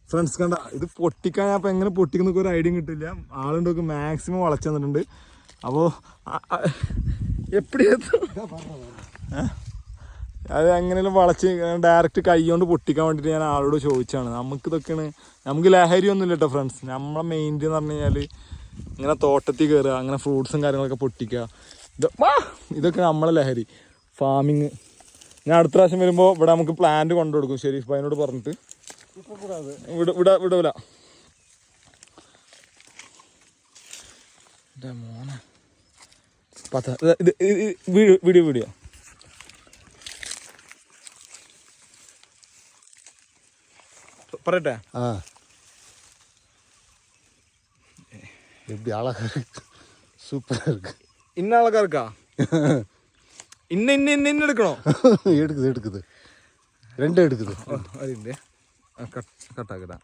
Friends കണ്ട ഇത് പൊട്ടിക്കാൻ ഞാൻ അപ്പോൾ എങ്ങനെ പൊട്ടിക്കുന്നൊക്കെ ഒരു ഐഡിയ കിട്ടില്ല. ആളുണ്ടൊക്കെ മാക്സിമം വളച്ചു തന്നിട്ടുണ്ട്. അപ്പോൾ അത് എങ്ങനെയും വളച്ച് ഡയറക്റ്റ് കൈ കൊണ്ട് പൊട്ടിക്കാൻ വേണ്ടിയിട്ട് ഞാൻ ആളോട് ചോദിച്ചാണ്. നമുക്കിതൊക്കെയാണ്, നമുക്ക് ലഹരി ഒന്നും ഇല്ല കേട്ടോ ഫ്രണ്ട്സ്. നമ്മളെ മെയിൻ എന്ന് പറഞ്ഞു കഴിഞ്ഞാൽ ഇങ്ങനെ തോട്ടത്തിൽ കയറുക, അങ്ങനെ ഫ്രൂട്ട്സും കാര്യങ്ങളൊക്കെ പൊട്ടിക്കുക, ഇതൊക്കെ നമ്മളെ ലഹരി. ഫാമിങ് ഞാൻ അടുത്ത പ്രാവശ്യം വരുമ്പോൾ ഇവിടെ നമുക്ക് പ്ലാന്റ് കൊണ്ടു കൊടുക്കും ഷെരീഫ് ഭായിനോട് പറഞ്ഞിട്ട്. വിടൂല മോനെ വീഡിയോ പറയട്ടെ. சூப்பரா இருக்கு. இன்ன அழகா இருக்கா? இன்னும் எடுக்கணும். எடுக்குது ரெண்டு எடுக்குது. அது கட் ஆகுதா?